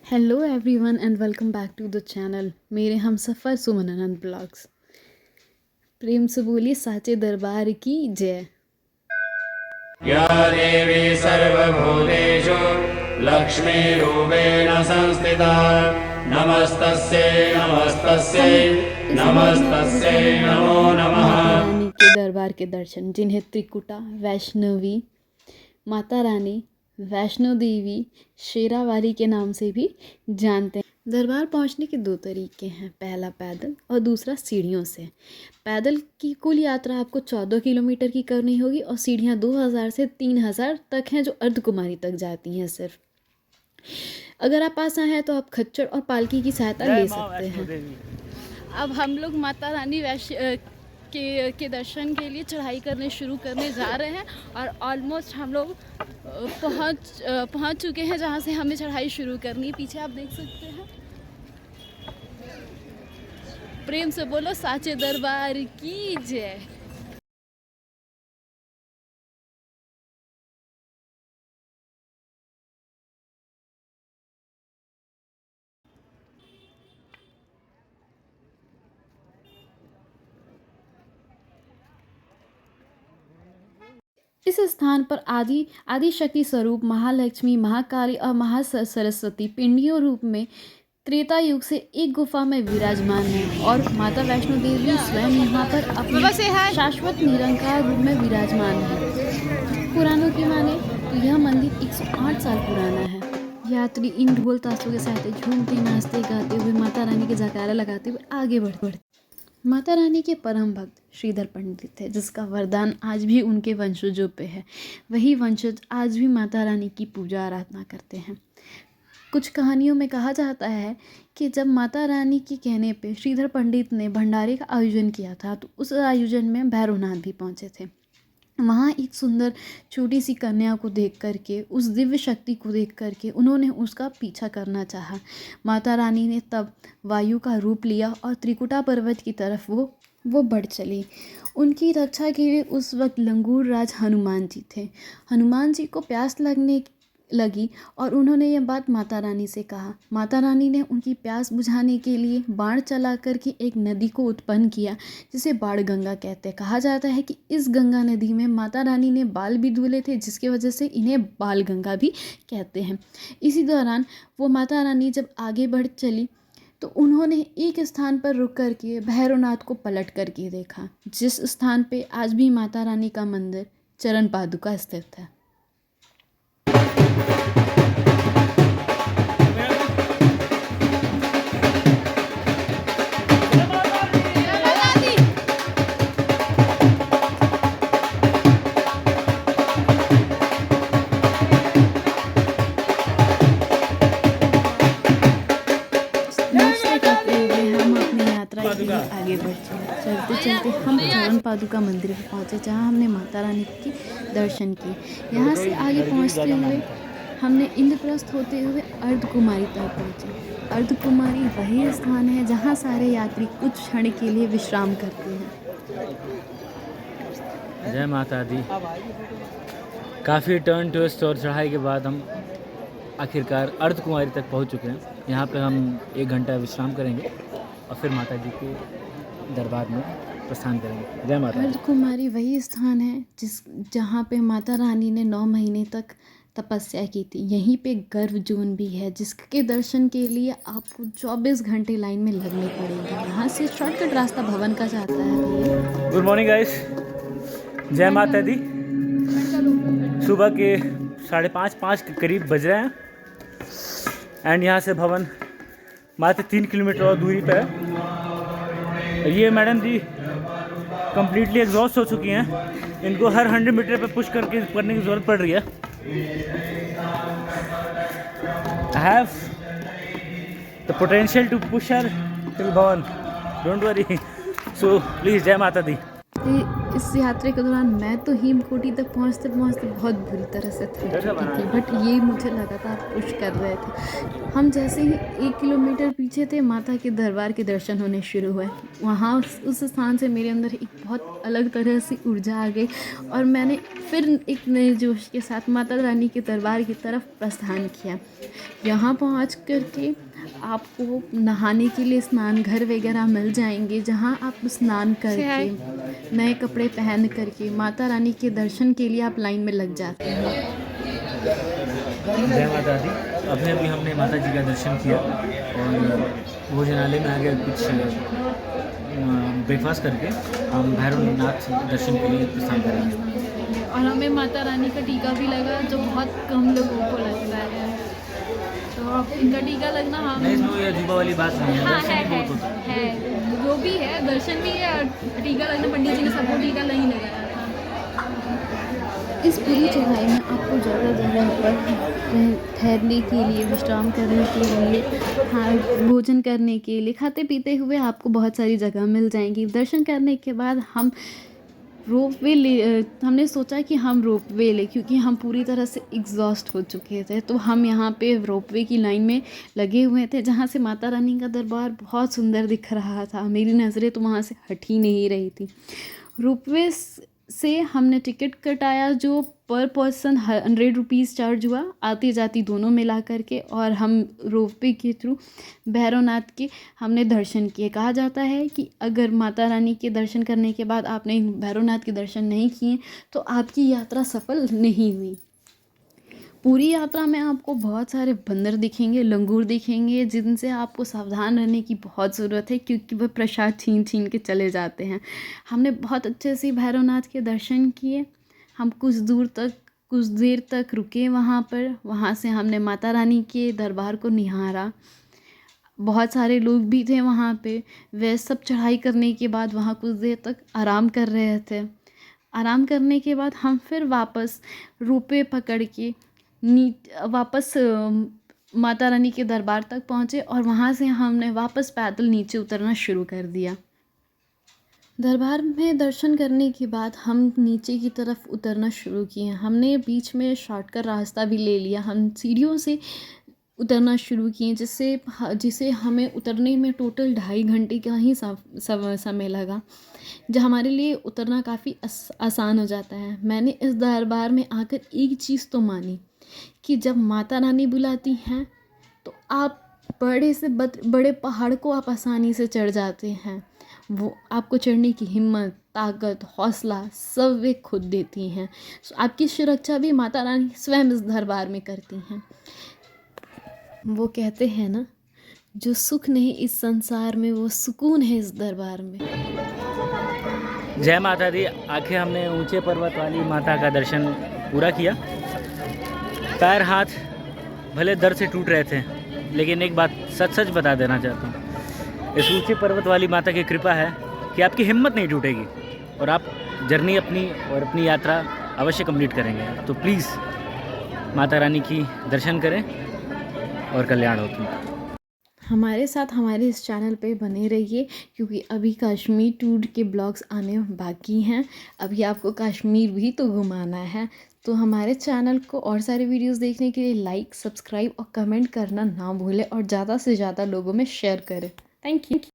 Hello everyone and welcome back to the channel मेरे हम सफ़र सुमन आनंद blogs. प्रेम से बोलिए साचे दरबार की जय। या देवी सर्वभूतेषु लक्ष्मीरूपेण संस्थिता नमस्तस्यै नमस्तस्यै नमस्तस्यै नमो नमः। माता रानी के दरबार के दर्शन, जिन्हें त्रिकुटा, वैष्णवी माता रानी, वैष्णो देवी, शेरावाली के नाम से भी जानते हैं। दरबार पहुंचने के दो तरीके हैं, पहला पैदल और दूसरा सीढ़ियों से। पैदल की कुल यात्रा आपको 14 किलोमीटर की करनी होगी और सीढ़ियां 2000 से 3000 तक हैं, जो अर्धकुमारी तक जाती हैं। सिर्फ अगर आप आसान है तो आप खच्चर और पालकी की सहायता ले सकते हैं। अब हम लोग माता रानी के दर्शन के लिए चढ़ाई शुरू करने जा रहे हैं और ऑलमोस्ट हम लोग पहुंच चुके हैं जहां से हमें चढ़ाई शुरू करनी है। पीछे आप देख सकते हैं। प्रेम से बोलो साचे दरबार की जय। इस स्थान पर आदि शक्ति स्वरूप महालक्ष्मी, महाकाली और महासरस्वती पिंडियों रूप में त्रेता युग से एक गुफा में विराजमान है और माता वैष्णो देवी स्वयं यहाँ पर अपने शाश्वत निरंकार रूप में विराजमान है। पुराणों की माने तो यह मंदिर 108 साल पुराना है। यात्री इन ढोल ताशों के साथ झूमते, नाचते, गाते हुए माता रानी के जयकारा लगाते हुए आगे बढ़ते। माता रानी के परम भक्त श्रीधर पंडित थे, जिसका वरदान आज भी उनके वंशजों पे है। वही वंशज आज भी माता रानी की पूजा आराधना करते हैं। कुछ कहानियों में कहा जाता है कि जब माता रानी के कहने पे श्रीधर पंडित ने भंडारे का आयोजन किया था, तो उस आयोजन में भैरवनाथ भी पहुंचे थे। वहाँ एक सुंदर छोटी सी कन्या को देख करके, उस दिव्य शक्ति को देख करके उन्होंने उसका पीछा करना चाहा। माता रानी ने तब वायु का रूप लिया और त्रिकुटा पर्वत की तरफ वो बढ़ चली। उनकी रक्षा के लिए उस वक्त लंगूर राज हनुमान जी थे। हनुमान जी को प्यास लगने लगी और उन्होंने यह बात माता रानी से कहा। माता रानी ने उनकी प्यास बुझाने के लिए बाण चला करके एक नदी को उत्पन्न किया, जिसे बाण गंगा कहते हैं। कहा जाता है कि इस गंगा नदी में माता रानी ने बाल भी धुले थे, जिसकी वजह से इन्हें बाल गंगा भी कहते हैं। इसी दौरान वो माता रानी जब आगे बढ़ चली तो उन्होंने एक स्थान पर रुक करके भैरवनाथ को पलट करके देखा, जिस स्थान पे आज भी माता रानी का मंदिर चरण पादुका स्थित है। आगे बढ़ चलते चलते हम चरण पादुका मंदिर पर पहुँचे, जहाँ हमने माता रानी के दर्शन किए। यहाँ से आगे पहुँचते हुए हमने इंद्रप्रस्थ होते हुए अर्धकुमारी तक पहुँचे। अर्धकुमारी वही स्थान है जहाँ सारे यात्री कुछ क्षण के लिए विश्राम करते हैं। जय माता दी। काफ़ी टर्न ट्विस्ट और चढ़ाई के बाद हम आखिरकार अर्धकुमारी तक पहुँच चुके हैं। यहाँ पे हम 1 घंटा विश्राम करेंगे और फिर माता जी के दरबार में प्रस्थान करेंगे। जय माता। अर्धकुमारी वही स्थान है जहाँ पे माता रानी ने 9 महीने तक तपस्या की थी। यहीं पे गर्भ जोन भी है, जिसके दर्शन के लिए आपको 24 घंटे लाइन में लगने पड़ेंगे। यहाँ से शॉर्टकट रास्ता भवन का जाता है। गुड मॉर्निंग गाइस, जय माता दी। सुबह के 5:30 के करीब बज रहे हैं एंड यहाँ से भवन मात्र 3 किलोमीटर और दूरी पर है। ये मैडम जी कम्प्लीटली एग्जॉस्ट हो चुकी हैं। इनको हर 100 मीटर पे पुश करने की ज़रूरत पड़ रही है। I have the potential to push her till भवन, don't worry. So please जय माता दी। इस यात्रा के दौरान मैं तो हेमकोटी तक पहुंचते पहुंचते बहुत बुरी तरह से थक चुकी थी, बट ये मुझे लगातार पुश कर रहे थे। हम जैसे ही 1 किलोमीटर पीछे थे, माता के दरबार के दर्शन होने शुरू हुए। वहाँ उस स्थान से मेरे अंदर एक बहुत अलग तरह से ऊर्जा आ गई और मैंने फिर एक नए जोश के साथ माता रानी के दरबार की तरफ प्रस्थान किया। यहाँ पहुँच करके आपको नहाने के लिए स्नान घर वगैरह मिल जाएंगे, जहाँ आप स्नान करके नए कपड़े पहन करके माता रानी के दर्शन के लिए आप लाइन में लग जाते हैं। जय माता दी। अभी अभी हमने माता जी का दर्शन किया और भोजनालय में आगे कुछ ब्रेकफास्ट करके हम भैरवनाथ दर्शन के लिए प्रस्थान करेंगे। और हमें माता रानी का टीका भी लगा, जो बहुत कम लोगों को लगता है। तो अब इनका टीका लगना हम नहीं, इसमें ये अजूबा वाली बात नहीं है, हाँ दर्शन ही बहुत होता है। है, जो भी है दर्शन भी है और टीका लगना, पंडित जी ने सबको टीका नहीं लगाया था। इस पूरी चढ़ाई में आपको जगह जगह पर ठहरने के लिए, विश्राम करने के लिए, भोजन करने के लिए, खाते पीते हुए आपको बहुत सारी जगह मिल जाएंगी। दर्शन करने के बाद हम हमने सोचा कि हम रोपवे ले, क्योंकि हम पूरी तरह से एग्जॉस्ट हो चुके थे। तो हम यहाँ पे रोपवे की लाइन में लगे हुए थे, जहाँ से माता रानी का दरबार बहुत सुंदर दिख रहा था। मेरी नज़रें तो वहाँ से हट ही नहीं रही थी। रोपवे से हमने टिकट कटाया, जो पर पर्सन 100 रुपीज़ चार्ज हुआ, आती जाती दोनों मिला करके, और हम रोपवे के थ्रू भैरवनाथ के हमने दर्शन किए। कहा जाता है कि अगर माता रानी के दर्शन करने के बाद आपने भैरवनाथ के दर्शन नहीं किए तो आपकी यात्रा सफल नहीं हुई। पूरी यात्रा में आपको बहुत सारे बंदर दिखेंगे, लंगूर दिखेंगे, जिनसे आपको सावधान रहने की बहुत ज़रूरत है, क्योंकि वह प्रसाद छीन छीन के चले जाते हैं। हमने बहुत अच्छे से भैरवनाथ के दर्शन किए। हम कुछ देर तक रुके वहाँ पर। वहाँ से हमने माता रानी के दरबार को निहारा। बहुत सारे लोग भी थे वहाँ पे। वे सब चढ़ाई करने के बाद वहाँ कुछ देर तक आराम कर रहे थे। आराम करने के बाद हम फिर वापस रोपवे पकड़ के वापस माता रानी के दरबार तक पहुँचे, और वहाँ से हमने वापस पैदल नीचे उतरना शुरू कर दिया। दरबार में दर्शन करने के बाद हम नीचे की तरफ उतरना शुरू किए। हमने बीच में शॉर्टकट रास्ता भी ले लिया। हम सीढ़ियों से उतरना शुरू किए, जिसे हमें उतरने में टोटल 2.5 घंटे का ही समय लगा, जो हमारे लिए उतरना काफ़ी आसान हो जाता है। मैंने इस दरबार में आकर एक चीज़ तो मानी कि जब माता रानी बुलाती हैं तो आप बड़े से बड़े पहाड़ को आप आसानी से चढ़ जाते हैं। वो आपको चढ़ने की हिम्मत, ताकत, हौसला सब वे खुद देती हैं। आपकी सुरक्षा भी माता रानी स्वयं इस दरबार में करती हैं। वो कहते हैं ना, जो सुख नहीं इस संसार में, वो सुकून है इस दरबार में। जय माता दी। आखिर हमने ऊंचे पर्वत वाली माता का दर्शन पूरा किया। पैर हाथ भले दर्द से टूट रहे थे, लेकिन एक बात सच बता देना चाहता हूँ, इस ऊंचे पर्वत वाली माता की कृपा है कि आपकी हिम्मत नहीं टूटेगी और आप जर्नी अपनी यात्रा अवश्य कंप्लीट करेंगे। तो प्लीज़ माता रानी की दर्शन करें और कल्याण हो तुम। हमारे साथ हमारे इस चैनल पे बने रहिए, क्योंकि अभी कश्मीर टूर के ब्लॉग्स आने बाकी हैं। अभी आपको कश्मीर भी तो घुमाना है। तो हमारे चैनल को और सारे वीडियोस देखने के लिए लाइक, सब्सक्राइब और कमेंट करना ना भूलें, और ज़्यादा से ज़्यादा लोगों में शेयर करें। Thank you.